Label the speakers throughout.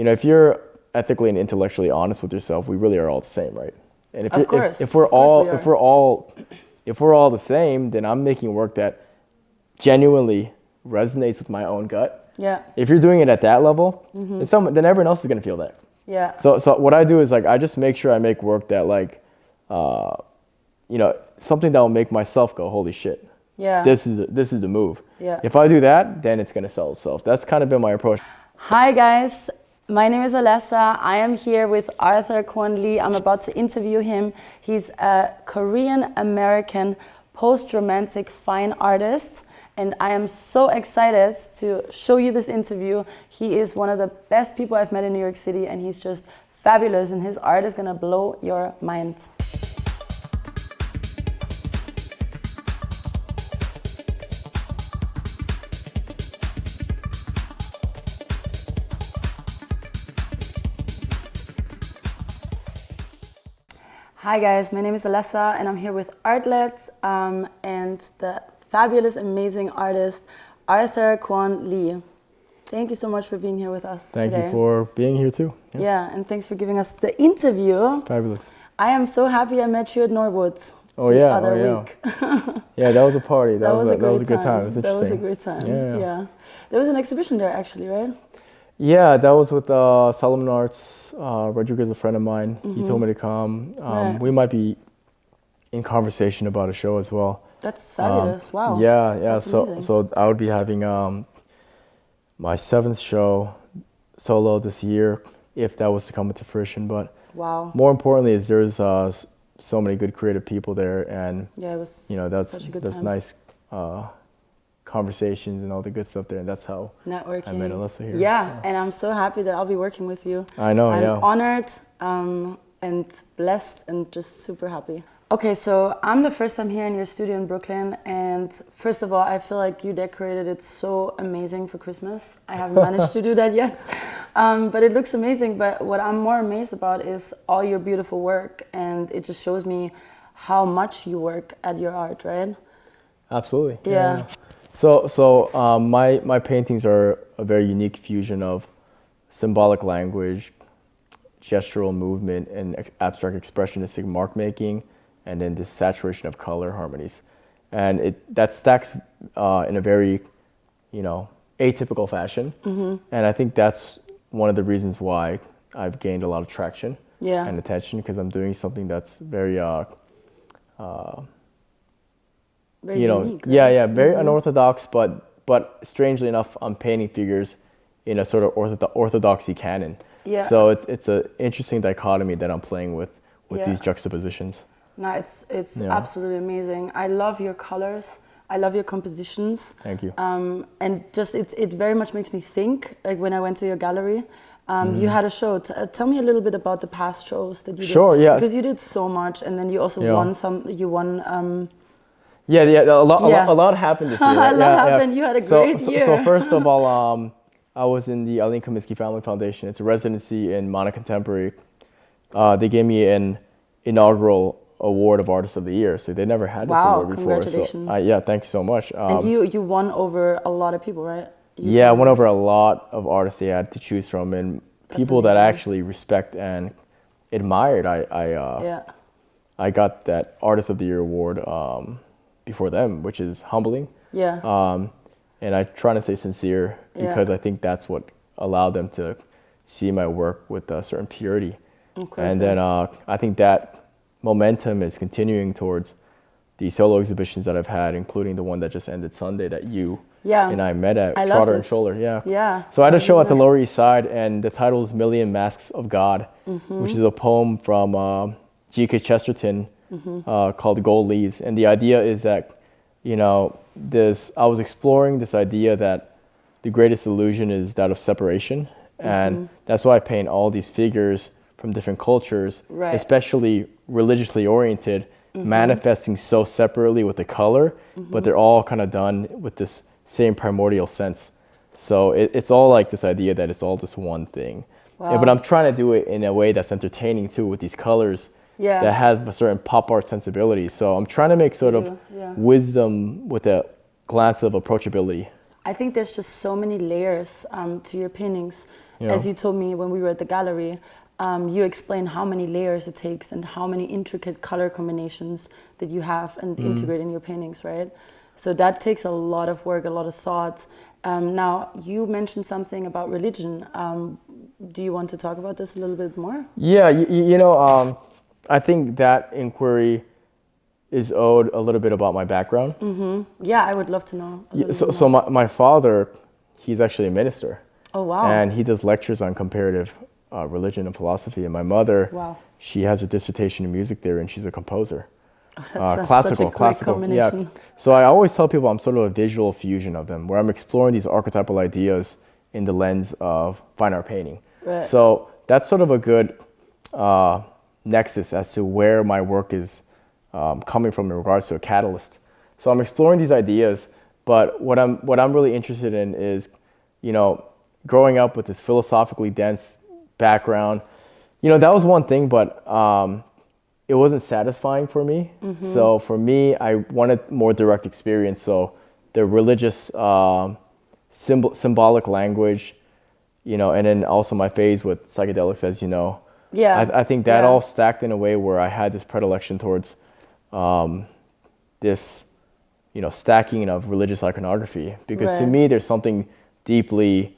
Speaker 1: if you're ethically and intellectually honest with yourself, we really are all the same, right? And if we're all the same, then I'm making work that genuinely resonates with my own gut.
Speaker 2: Yeah.
Speaker 1: If you're doing it at that level, then everyone else is gonna feel that.
Speaker 2: Yeah.
Speaker 1: So what I do is like I just make sure I make work that like, something that will make myself go, holy shit.
Speaker 2: Yeah.
Speaker 1: This is the move.
Speaker 2: Yeah.
Speaker 1: If I do that, then it's gonna sell itself. That's kind of been my approach.
Speaker 2: Hi guys, my name is Alessa. I am here with Arthur Kwon Lee. I'm about to interview him. He's a Korean American post-romantic fine artist, and I am so excited to show you this interview. He is one of the best people I've met in New York City, and he's just fabulous, and his art is gonna blow your mind. Hi guys, my name is Alessa and I'm here with Artlet and the fabulous, amazing artist Arthur Kwon Lee. Thank you so much for being here with us today.
Speaker 1: Thank you for being here too.
Speaker 2: Yeah, and thanks for giving us the interview.
Speaker 1: Fabulous.
Speaker 2: I am so happy I met you at Norwood
Speaker 1: the
Speaker 2: other week.
Speaker 1: Yeah, that was a party. That was a good time. It was interesting.
Speaker 2: That was a great time. Yeah. There was an exhibition there actually, right?
Speaker 1: Yeah, that was with Solomon Arts. Rodrigo is a friend of mine. He told me to come. We might be in conversation about a show as well.
Speaker 2: That's fabulous. Wow.
Speaker 1: Yeah.
Speaker 2: That's amazing.
Speaker 1: So I would be having my 7th show solo this year, if that was to come into fruition. But
Speaker 2: wow.
Speaker 1: More importantly, is there's so many good creative people there, and
Speaker 2: yeah, it was
Speaker 1: that's
Speaker 2: such a good
Speaker 1: that's
Speaker 2: time.
Speaker 1: nice. Conversations and all the good stuff there, and that's how
Speaker 2: networking.
Speaker 1: I met Alessa here.
Speaker 2: Yeah, and I'm so happy that I'll be working with you.
Speaker 1: I'm
Speaker 2: honored and blessed and just super happy. Okay, so I'm the first time here in your studio in Brooklyn, and first of all, I feel like you decorated it so amazing for Christmas. I haven't managed to do that yet, but it looks amazing. But what I'm more amazed about is all your beautiful work, and it just shows me how much you work at your art, right?
Speaker 1: Absolutely.
Speaker 2: Yeah.
Speaker 1: So my paintings are a very unique fusion of symbolic language, gestural movement, and abstract expressionistic mark making, and then this saturation of color harmonies, and that stacks in a very, atypical fashion. And I think that's one of the reasons why I've gained a lot of traction and attention, because I'm doing something that's very
Speaker 2: very unique, right?
Speaker 1: Very unorthodox, but strangely enough, I'm painting figures in a sort of orthodoxy canon. Yeah. So it's an interesting dichotomy that I'm playing with these juxtapositions.
Speaker 2: No, it's absolutely amazing. I love your colors. I love your compositions.
Speaker 1: Thank you.
Speaker 2: And just it very much makes me think. Like when I went to your gallery, you had a show. Tell me a little bit about the past shows that you did.
Speaker 1: Sure. Yeah.
Speaker 2: Because you did so much, and then you also won some. You won.
Speaker 1: A lot happened this year. Right?
Speaker 2: A lot happened. You had a great year.
Speaker 1: So first of all, I was in the Aline Comiskey Family Foundation. It's a residency in Mana Contemporary. They gave me an inaugural award of Artist of the Year. So they never had this award before.
Speaker 2: Congratulations.
Speaker 1: So thank you so much.
Speaker 2: And you won over a lot of people, right?
Speaker 1: I won over a lot of artists they had to choose from, and people that I actually respect and admired. I got that Artist of the Year award before them, which is humbling.
Speaker 2: Yeah.
Speaker 1: And I try to stay sincere because I think that's what allowed them to see my work with a certain purity. And then I think that momentum is continuing towards the solo exhibitions that I've had, including the one that just ended Sunday that you and I met at Shoulder and Shoulder. Yeah. So I had a show at the Lower East Side, and the title is Million Masks of God, which is a poem from G.K. Chesterton called Gold Leaves. And the idea is that, I was exploring this idea that the greatest illusion is that of separation. And that's why I paint all these figures from different cultures, especially religiously oriented, manifesting so separately with the color, but they're all kind of done with this same primordial sense. So it's all like this idea that it's all just one thing. Wow. But I'm trying to do it in a way that's entertaining too, with these colors that have a certain pop art sensibility. So I'm trying to make sort of wisdom with a glance of approachability.
Speaker 2: I think there's just so many layers to your paintings.
Speaker 1: Yeah.
Speaker 2: As you told me when we were at the gallery, you explain how many layers it takes and how many intricate color combinations that you have and integrate in your paintings, right? So that takes a lot of work, a lot of thought. Now, you mentioned something about religion. Do you want to talk about this a little bit more?
Speaker 1: Yeah, I think that inquiry is owed a little bit about my background.
Speaker 2: Yeah, I would love to know.
Speaker 1: So my father, he's actually a minister.
Speaker 2: Oh, wow.
Speaker 1: And he does lectures on comparative religion and philosophy. And my mother, she has a dissertation in music theory, and she's a composer.
Speaker 2: Oh, that's such a great combination.
Speaker 1: Yeah. So I always tell people I'm sort of a visual fusion of them, where I'm exploring these archetypal ideas in the lens of fine art painting.
Speaker 2: Right.
Speaker 1: So that's sort of a good nexus as to where my work is coming from in regards to a catalyst. So I'm exploring these ideas, but what I'm really interested in is, growing up with this philosophically dense background, that was one thing, but it wasn't satisfying for me. So for me, I wanted more direct experience. So the religious symbolic language, and then also my phase with psychedelics, as you know.
Speaker 2: Yeah.
Speaker 1: I think that all stacked in a way where I had this predilection towards this, stacking of religious iconography. Because to me, there's something deeply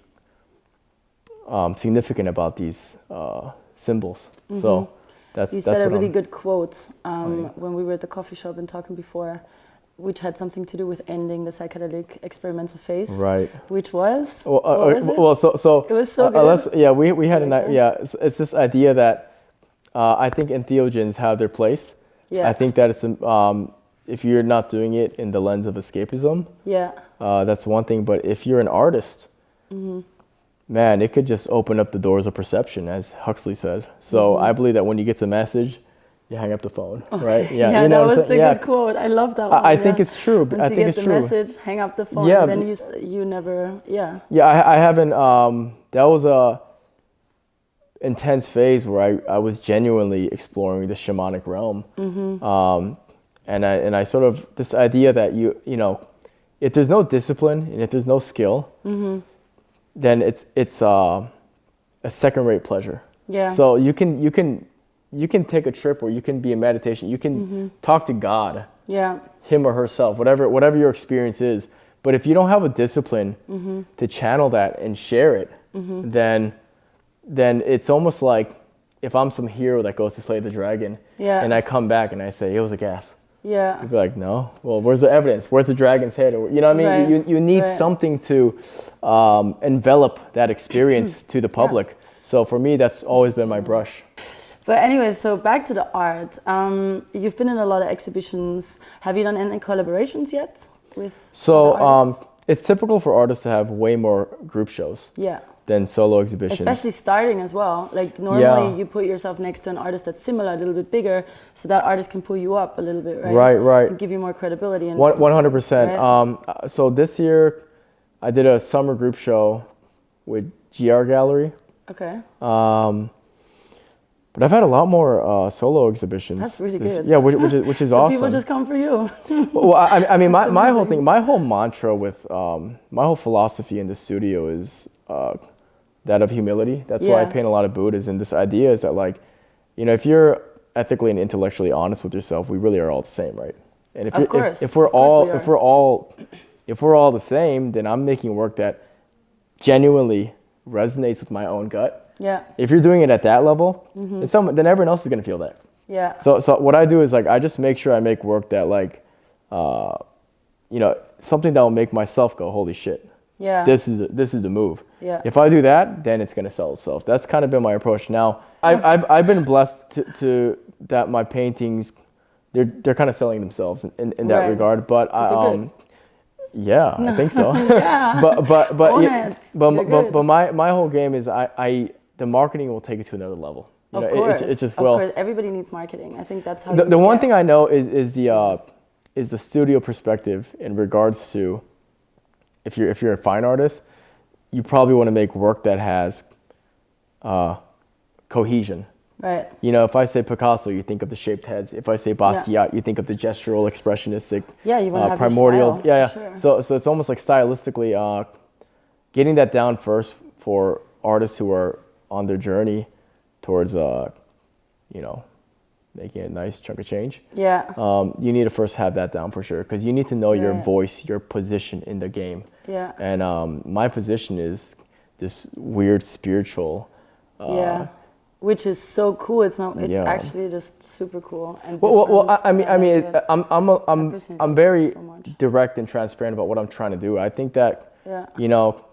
Speaker 1: significant about these symbols. So that's
Speaker 2: said a really good quote when we were at the coffee shop and talking before, which had something to do with ending the psychedelic experimental phase. Right. Which was? What was it?
Speaker 1: Well, so
Speaker 2: it was so good.
Speaker 1: We had it's this idea that I think entheogens have their place. Yeah. I think that it's if you're not doing it in the lens of escapism. Yeah. That's one thing, but if you're an artist, man, it could just open up the doors of perception, as Huxley said. So I believe that when you get the message, you hang up the phone, right?
Speaker 2: Yeah, that was a good quote. I love that one.
Speaker 1: I think it's true.
Speaker 2: Once you get the message, hang up the phone. Yeah, then you never. Yeah.
Speaker 1: Yeah, I haven't. That was a intense phase where I was genuinely exploring the shamanic realm, and I sort of this idea that if there's no discipline and if there's no skill, then it's a second-rate pleasure. Yeah. So you can take a trip, or you can be in meditation. You can talk to God. Yeah. Him or herself, whatever your experience is. But if you don't have a discipline to channel that and share it, then it's almost like if I'm some hero that goes to slay the dragon, and I come back and I say it was a gas. Yeah. You'd be like, no. Well, where's the evidence? Where's the dragon's head? Or, you know what I mean? Right. You need something to envelop that experience to the public. Yeah. So for me, that's always been my brush.
Speaker 2: But anyway, so back to the art. You've been in a lot of exhibitions. Have you done any collaborations yet with other artists?
Speaker 1: It's typical for artists to have way more group shows. Yeah. Than solo exhibitions.
Speaker 2: Especially starting as well. Like normally you put yourself next to an artist that's similar, a little bit bigger, so that artist can pull you up a little bit, right? Right. And give you more credibility.
Speaker 1: 100%. Right? So this year, I did a summer group show with GR Gallery. Okay. But I've had a lot more solo exhibitions.
Speaker 2: That's really good.
Speaker 1: Yeah, which is awesome.
Speaker 2: People just come for you.
Speaker 1: Well, I mean, my whole thing, my whole mantra with my whole philosophy in the studio is that of humility. That's why I paint a lot of Buddhas, and this idea is that, like, if you're ethically and intellectually honest with yourself, we really are all the same, right? And if we're all the same, then I'm making work that genuinely resonates with my own gut. Yeah. If you're doing it at that level, then everyone else is gonna feel that. Yeah. So what I do is, like, I just make sure I make work that, like, something that will make myself go, holy shit. Yeah. This is the move. Yeah. If I do that, then it's gonna sell itself. That's kind of been my approach. Now, I've been blessed to that my paintings, they're kind of selling themselves in that regard. But yeah, I think so. Yeah. but my whole game is the marketing will take it to another level.
Speaker 2: Of course. It just will. Of course, everybody needs marketing. I think that's how.
Speaker 1: The one thing I know is the studio perspective in regards to if you're a fine artist, you probably want to make work that has cohesion.
Speaker 2: Right.
Speaker 1: You know, if I say Picasso, you think of the shaped heads. If I say Basquiat, you think of the gestural, expressionistic,
Speaker 2: you want to have
Speaker 1: primordial.
Speaker 2: Your style,
Speaker 1: Sure. So it's almost like stylistically getting that down first for artists who are on their journey towards, you know, making a nice chunk of change.
Speaker 2: Yeah.
Speaker 1: You need to first have that down for sure, because you need to know your voice, your position in the game.
Speaker 2: Yeah.
Speaker 1: And my position is this weird spiritual.
Speaker 2: Which is so cool. It's not. It's actually just super cool. And
Speaker 1: I'm very direct and transparent about what I'm trying to do. I think that you know,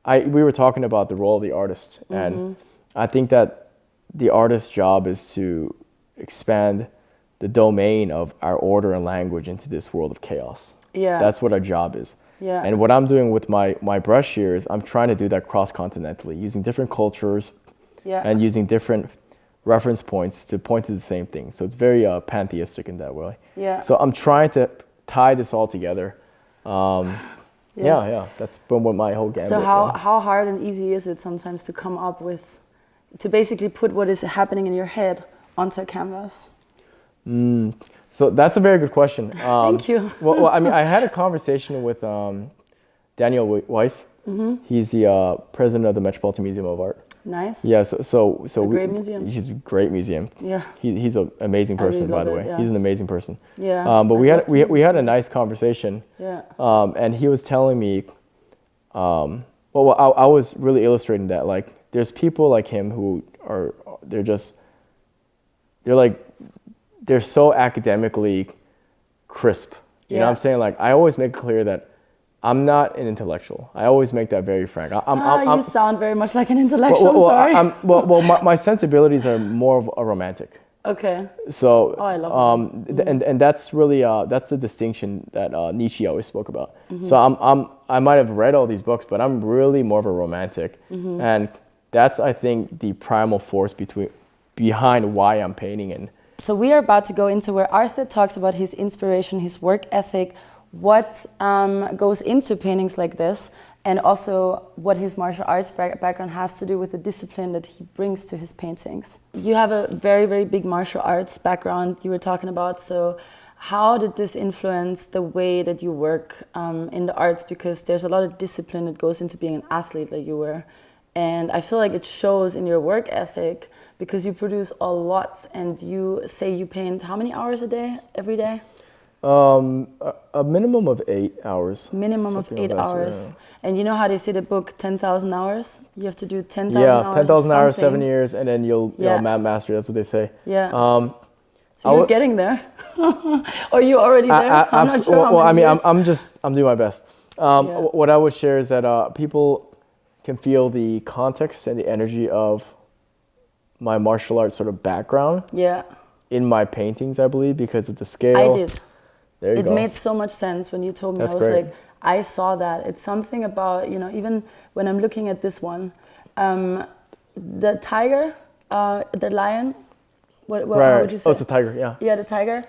Speaker 1: we were talking about the role of the artist, and I think that the artist's job is to expand the domain of our order and language into this world of chaos.
Speaker 2: Yeah,
Speaker 1: that's what our job is.
Speaker 2: Yeah,
Speaker 1: and what I'm doing with my brush here is I'm trying to do that cross-continentally, using different cultures. And using different reference points to point to the same thing. So it's very pantheistic in that way.
Speaker 2: Yeah.
Speaker 1: So I'm trying to tie this all together. That's been what my whole gambit.
Speaker 2: So how hard and easy is it sometimes to come up with, to basically put what is happening in your head onto a canvas?
Speaker 1: So that's a very good question.
Speaker 2: Thank you.
Speaker 1: well, I mean, I had a conversation with Daniel Weiss. He's the president of the Metropolitan Museum of Art.
Speaker 2: Nice.
Speaker 1: Yeah, so
Speaker 2: it's a great museum.
Speaker 1: He's a great museum.
Speaker 2: Yeah.
Speaker 1: He's an amazing person, by the way. Yeah. He's an amazing person.
Speaker 2: Yeah.
Speaker 1: But we had a nice conversation. Yeah. And he was telling me, I was really illustrating that, like, there's people like him who they're so academically crisp. You know what I'm saying? Like, I always make it clear that I'm not an intellectual. I always make that very frank.
Speaker 2: You sound very much like an intellectual. Sorry.
Speaker 1: My sensibilities are more of a romantic.
Speaker 2: Okay.
Speaker 1: So.
Speaker 2: I love that.
Speaker 1: And that's really that's the distinction that Nietzsche always spoke about. So I might have read all these books, but I'm really more of a romantic, and that's, I think, the primal force behind why I'm painting. And
Speaker 2: so we are about to go into where Artlet talks about his inspiration, his work ethic, what goes into paintings like this, and also what his martial arts background has to do with the discipline that he brings to his paintings. You have a very, very big martial arts background you were talking about, so how did this influence the way that you work in the arts? Because there's a lot of discipline that goes into being an athlete like you were, and I feel like it shows in your work ethic because you produce a lot, and you say you paint how many hours a day, every day?
Speaker 1: A minimum of 8 hours.
Speaker 2: Minimum of 8 hours. Yeah. And you know how they say the book 10,000 hours? You have to do 10,000 hours.
Speaker 1: Yeah, 10,000 hours, 7 years, and then you'll master. That's what they say.
Speaker 2: Yeah. So you're getting there, or you already there? I'm not sure.
Speaker 1: Well, I mean, I'm doing my best. What I would share is that people can feel the context and the energy of my martial arts sort of background. Yeah. In my paintings, I believe, because of the scale.
Speaker 2: I did. It made so much sense when you told me.
Speaker 1: That's
Speaker 2: I was
Speaker 1: great.
Speaker 2: like, I saw that. It's something about, you know, even when I'm looking at this one, the tiger, the lion, what would you say?
Speaker 1: Oh, it's a tiger, yeah.
Speaker 2: Yeah, the tiger.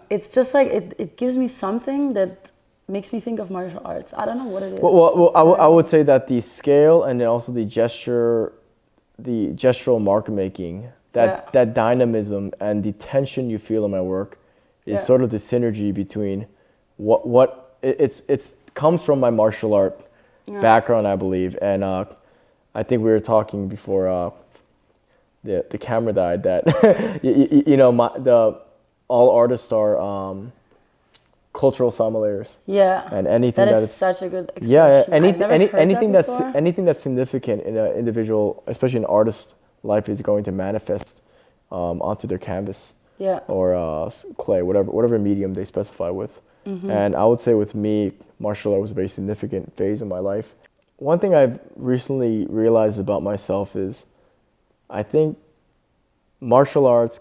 Speaker 2: It's just like, it gives me something that makes me think of martial arts. I don't know what it is.
Speaker 1: Well, I would say that the scale and then also the gesture, the gestural mark making, that dynamism and the tension you feel in my work is sort of the synergy between what it's comes from my martial art background, I believe, and I think we were talking before the camera died that you know all artists are cultural sommeliers.
Speaker 2: Yeah,
Speaker 1: and anything
Speaker 2: that is such a good expression.
Speaker 1: Yeah, anything that's significant in an individual, especially an artist's life, is going to manifest onto their canvas. Yeah. Or clay, whatever medium they specify with. And I would say with me, martial art was a very significant phase in my life. One thing I've recently realized about myself is I think martial arts,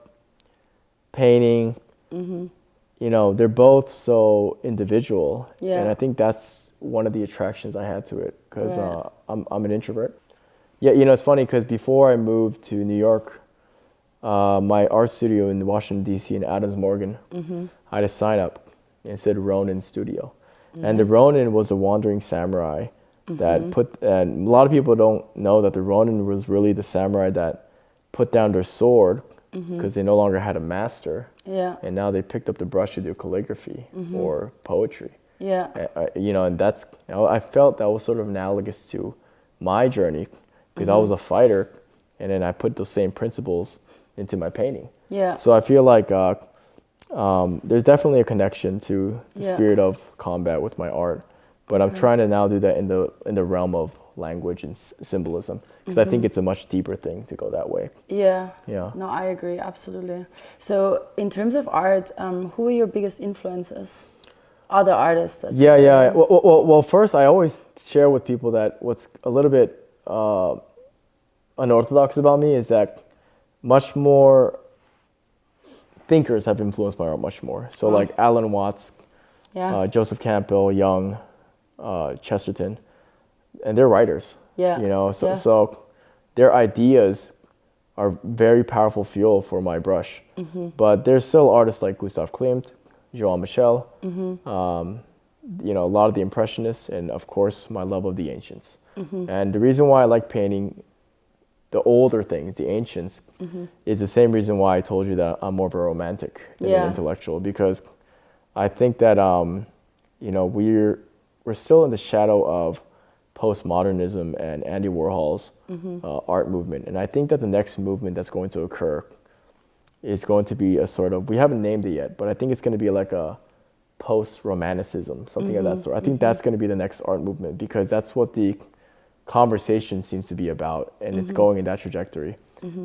Speaker 1: painting, you know, they're both so individual. Yeah. And I think that's one of the attractions I had to it because I'm an introvert. Yeah, you know, it's funny because before I moved to New York, my art studio in Washington, D.C. in Adams Morgan, I had a sign up and it said Ronin Studio. And the Ronin was a wandering samurai that and a lot of people don't know that the Ronin was really the samurai that put down their sword because they no longer had a master.
Speaker 2: Yeah.
Speaker 1: And now they picked up the brush to do calligraphy or poetry.
Speaker 2: Yeah.
Speaker 1: You know, and that's, you know, I felt that was sort of analogous to my journey because I was a fighter, and then I put those same principles into my painting.
Speaker 2: Yeah.
Speaker 1: So I feel like there's definitely a connection to the spirit of combat with my art, but I'm trying to now do that in the realm of language and symbolism, because I think it's a much deeper thing to go that way.
Speaker 2: Yeah.
Speaker 1: Yeah.
Speaker 2: No, I agree, absolutely. So in terms of art, who are your biggest influences? Other artists?
Speaker 1: Yeah. Well, first, I always share with people that what's a little bit unorthodox about me is that much more thinkers have influenced my art much more. So like Alan Watts, Joseph Campbell, Young, Chesterton, and they're writers.
Speaker 2: Yeah.
Speaker 1: You know, so their ideas are very powerful fuel for my brush. But there's still artists like Gustav Klimt, Joan Michel, you know, a lot of the Impressionists, and of course my love of the ancients. And the reason why I like painting the older things, the ancients, is the same reason why I told you that I'm more of a romantic than an intellectual, because I think that you know, we're still in the shadow of postmodernism and Andy Warhol's art movement, and I think that the next movement that's going to occur is going to be a sort of, we haven't named it yet, but I think it's going to be like a post-romanticism, something of that sort. I think that's going to be the next art movement, because that's what the conversation seems to be about, and it's going in that trajectory.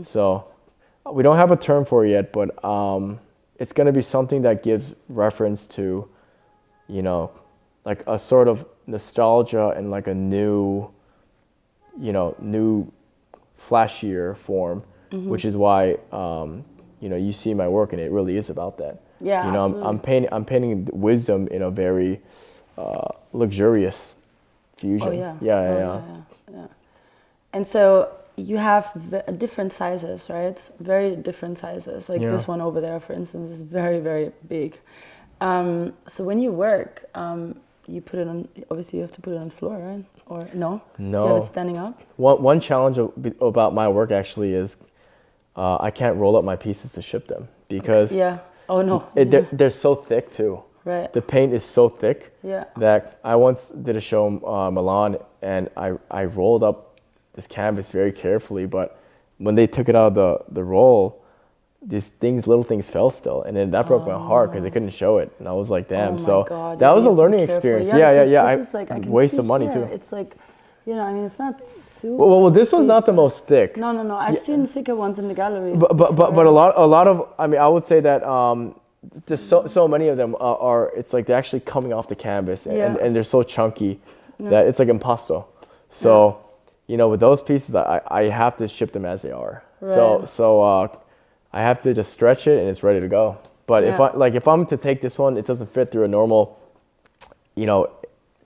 Speaker 1: So we don't have a term for it yet, but it's going to be something that gives reference to, you know, like a sort of nostalgia and like a new, you know, new flashier form, which is why you know, you see my work and it really is about that.
Speaker 2: Yeah,
Speaker 1: you know, I'm painting wisdom in a very luxurious fusion.
Speaker 2: Oh yeah.
Speaker 1: Yeah.
Speaker 2: And so you have different sizes, right? Very different sizes. Like this one over there, for instance, is very, very big. So when you work, you put it on, obviously you have to put it on the floor, right? Or no?
Speaker 1: No.
Speaker 2: You have it standing up?
Speaker 1: One challenge about my work actually is I can't roll up my pieces to ship them, because
Speaker 2: Oh no.
Speaker 1: They're so thick too.
Speaker 2: Right.
Speaker 1: The paint is so thick that I once did a show in Milan, and I rolled up this canvas very carefully, but when they took it out of the roll, little things fell still, and then that broke my heart because they couldn't show it, and I was like, damn.
Speaker 2: God,
Speaker 1: that was a learning experience. Yeah. I waste of money too.
Speaker 2: It's like, you know, I mean, it's not super.
Speaker 1: Well, this one's not the most thick.
Speaker 2: No. I've seen thicker ones in the gallery.
Speaker 1: But a lot of, I mean, I would say that just so many of them are, it's like they're actually coming off the canvas, and they're so chunky that it's like impasto. So, you know, with those pieces, I have to ship them as they are. Right. So I have to just stretch it and it's ready to go. But if I'm to take this one, it doesn't fit through a normal, you know,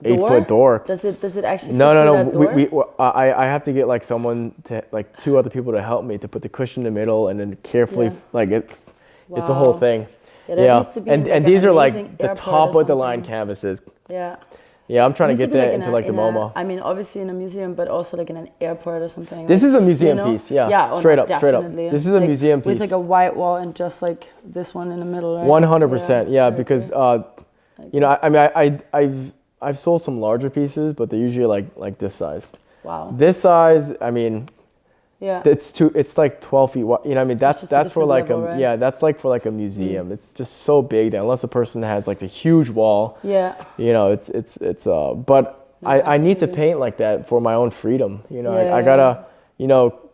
Speaker 1: 8-foot door.
Speaker 2: Does it actually fit
Speaker 1: no.
Speaker 2: through that door?
Speaker 1: I have to get like someone to, like 2 other people to help me to put the cushion in the middle, and then carefully it's a whole thing.
Speaker 2: Needs to be
Speaker 1: and these are like the top of the line canvases. Yeah, I'm trying to get that into like the MoMA.
Speaker 2: I mean, obviously in a museum, but also like in an airport or something.
Speaker 1: This is a museum piece, yeah. Straight up. This is a museum piece.
Speaker 2: With like a white wall and just like this one in the middle, right?
Speaker 1: 100%, yeah, because, you know, I mean, I've sold some larger pieces, but they're usually like this size.
Speaker 2: Wow.
Speaker 1: This size, I mean, it's like 12 feet wide. You know, I mean, that's for like level, right? That's like for like a museum. It's just so big that unless a person has like a huge wall, you know, it's but I need to paint like that for my own freedom. You know, I gotta, you know,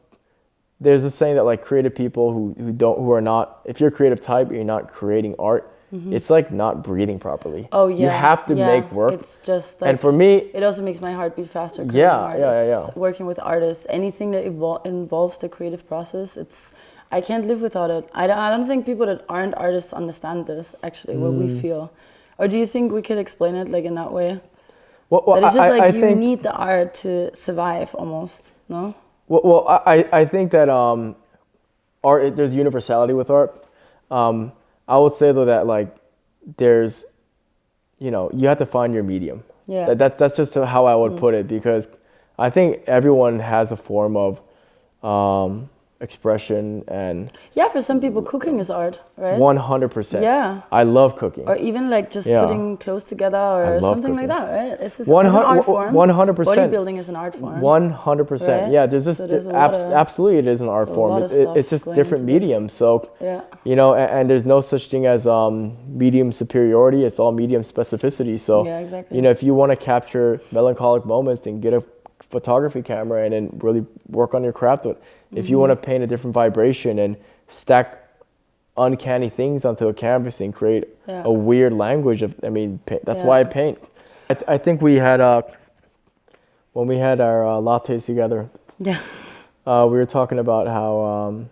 Speaker 1: there's a saying that like creative people who are not, if you're a creative type, you're not creating art. It's like not breathing properly.
Speaker 2: Oh yeah.
Speaker 1: You have to make work.
Speaker 2: It's just like,
Speaker 1: and for me,
Speaker 2: it also makes my heart beat faster.
Speaker 1: Yeah.
Speaker 2: Working with artists, anything that involves the creative process, I can't live without it. I don't think people that aren't artists understand this actually, what we feel. Or do you think we could explain it like in that way?
Speaker 1: Well,
Speaker 2: that it's just
Speaker 1: I
Speaker 2: you
Speaker 1: think, need
Speaker 2: the art to survive almost, no?
Speaker 1: Well, I think that art, there's universality with art. I would say though that like there's, you know, you have to find your medium. Yeah. That's just how I would put it, because I think everyone has a form of expression. And
Speaker 2: yeah, for some people cooking is art, right?
Speaker 1: 100%.
Speaker 2: Yeah,
Speaker 1: I love cooking.
Speaker 2: or even like just putting clothes together or something
Speaker 1: cooking.
Speaker 2: like that, right? It's an art form.
Speaker 1: 100%.
Speaker 2: Bodybuilding is an art form.
Speaker 1: 100%.
Speaker 2: Right?
Speaker 1: Yeah, there's just absolutely it is an art form. It's just different mediums. So you know, and there's no such thing as medium superiority. It's all medium specificity. So you know, if you want to capture melancholic moments, then get a photography camera and then really work on your craft. If you want to paint a different vibration and stack uncanny things onto a canvas and create a weird language of, I mean, that's why I paint. I think we had when we had our lattes together, we were talking about how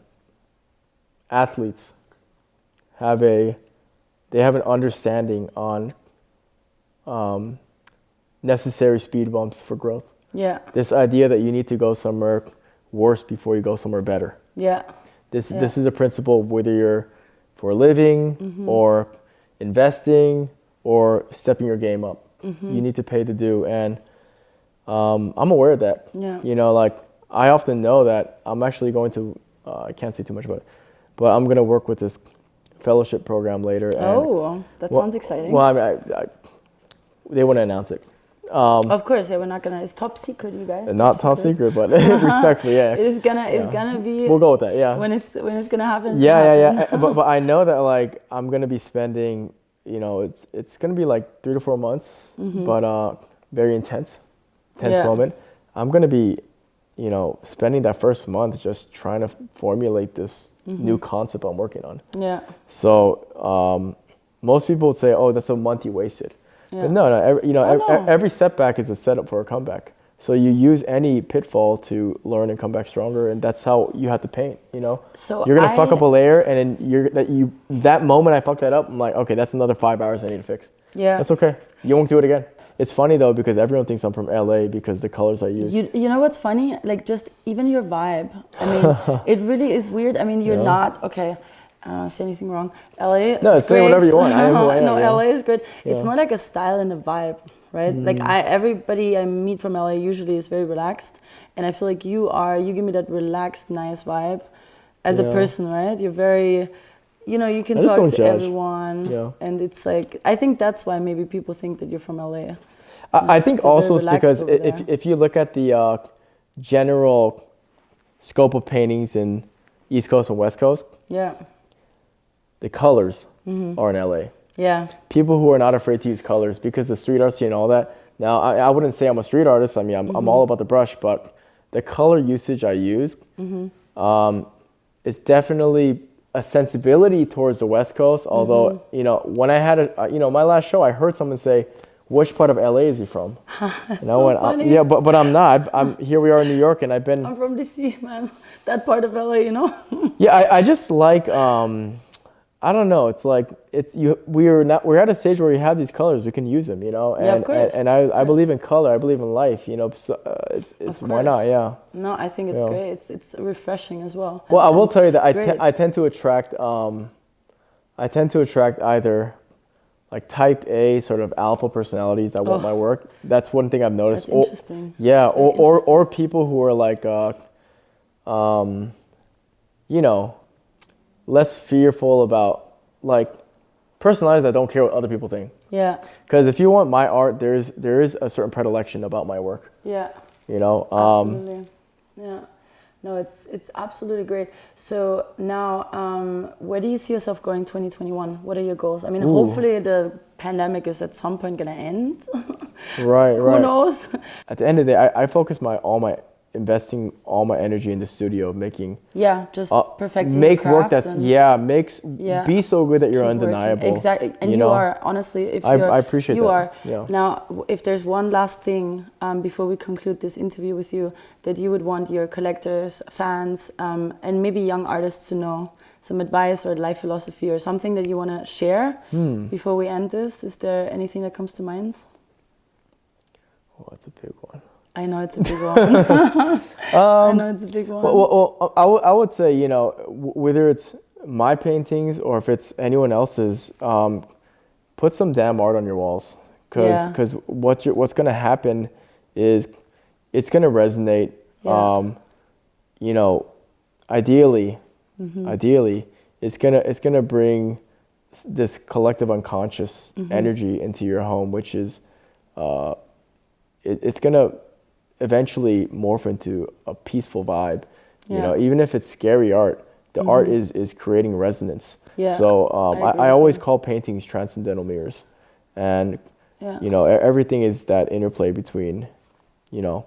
Speaker 1: athletes have an understanding on necessary speed bumps for growth. Yeah. This idea that you need to go somewhere worse before you go somewhere better. Yeah. This is a principle whether you're for a living or investing or stepping your game up. You need to pay the due, and I'm aware of that. Yeah. You know, like I often know that I'm actually going to I can't say too much about it, but I'm going to work with this fellowship program later. And,
Speaker 2: that sounds exciting.
Speaker 1: Well, I they want to announce it.
Speaker 2: Of course, we're not gonna. It's top secret, you guys.
Speaker 1: Not top secret, but respectfully, yeah.
Speaker 2: It's gonna be.
Speaker 1: We'll go with that, yeah.
Speaker 2: When it's gonna happen.
Speaker 1: Yeah. But I know that like I'm gonna be spending, you know, it's gonna be like 3 to 4 months, but very intense moment. I'm gonna be, you know, spending that first month just trying to formulate this new concept I'm working on. Yeah. So most people would say, oh, that's a month you wasted. Yeah. But no, every setback is a setup for a comeback. So you use any pitfall to learn and come back stronger, and that's how you have to paint. You know, so you're gonna fuck up a layer, and then that moment I fucked that up, I'm like, okay, that's another 5 hours I need to fix. Yeah, that's okay. You won't do it again. It's funny though because everyone thinks I'm from LA because the colors I use. You know what's funny? Like just even your vibe. I mean, it really is weird. I mean, you're not okay. I don't say anything wrong. LA. No, say whatever you want. I am who I am. No, LA is good. It's more like a style and a vibe, right? Like everybody I meet from LA usually is very relaxed, and I feel like you give me that relaxed, nice vibe as a person, right? You're very, you know, you can talk to everyone, and it's like I think that's why maybe people think that you're from LA. I think also it's because if you look at the general scope of paintings in East Coast and West Coast, the colors are in LA. Yeah. People who are not afraid to use colors because the street art scene and all that. Now, I wouldn't say I'm a street artist. I mean, I'm all about the brush, but the color usage I use is definitely a sensibility towards the West Coast. Although, you know, when I had my last show, I heard someone say, which part of LA is he from? And
Speaker 2: so I went,
Speaker 1: yeah, but I'm not. I'm here. We are in New York, and I'm
Speaker 2: from DC, man. That part of LA, you know.
Speaker 1: Yeah, I just like I don't know. It's like we're at a stage where we have these colors. We can use them, you know. And, of course. And I believe in color. I believe in life, you know. So, it's why not? Yeah.
Speaker 2: No, I think it's great. It's refreshing as well.
Speaker 1: Well, I will tell you that I tend to attract either like type A sort of alpha personalities that want my work. That's one thing I've noticed.
Speaker 2: That's interesting.
Speaker 1: Yeah, or people who are like you know, less fearful about like personalities that don't care what other people think. Yeah. Because if you want my art, there is a certain predilection about my work. Yeah. You know.
Speaker 2: Absolutely. Yeah. No, it's absolutely great. So now, where do you see yourself going 2021? What are your goals? I mean, hopefully the pandemic is at some point gonna end.
Speaker 1: Right.
Speaker 2: Who knows?
Speaker 1: At the end of the day, I focus investing all my energy in the studio, making
Speaker 2: perfecting
Speaker 1: make work that's be so good that you're undeniable.
Speaker 2: Working. Exactly, and you are honestly. I appreciate
Speaker 1: you
Speaker 2: that. You are now. If there's one last thing before we conclude this interview with you that you would want your collectors, fans, and maybe young artists to know, some advice or life philosophy or something that you want to share before we end this, is there anything that comes to mind?
Speaker 1: Oh, that's a big one.
Speaker 2: I know it's a big one. I know it's a big one.
Speaker 1: Well, I would say, you know, whether it's my paintings or if it's anyone else's, put some damn art on your walls. Because what's going to happen is it's going to resonate. Yeah. You know, ideally, it's gonna bring this collective unconscious energy into your home, which is it's gonna eventually morph into a peaceful vibe. You know, even if it's scary art, the art is creating resonance. Yeah. So I always call paintings transcendental mirrors, and you know, everything is that interplay between, you know,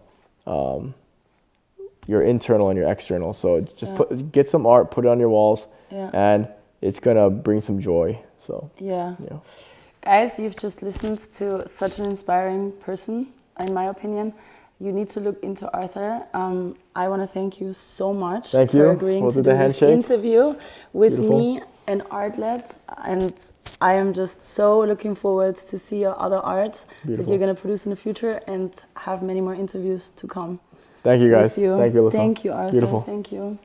Speaker 1: your internal and your external. So just get some art, put it on your walls, and it's gonna bring some joy. So you know.
Speaker 2: Guys, you've just listened to such an inspiring person, in my opinion. You need to look into Arthur. I want to thank you so much for agreeing to do this interview with me and Artlet. And I am just so looking forward to see your other art that you're going to produce in the future and have many more interviews to come.
Speaker 1: Thank you, guys.
Speaker 2: Thank you,
Speaker 1: Alyssa.
Speaker 2: Thank you, Arthur. Beautiful. Thank you.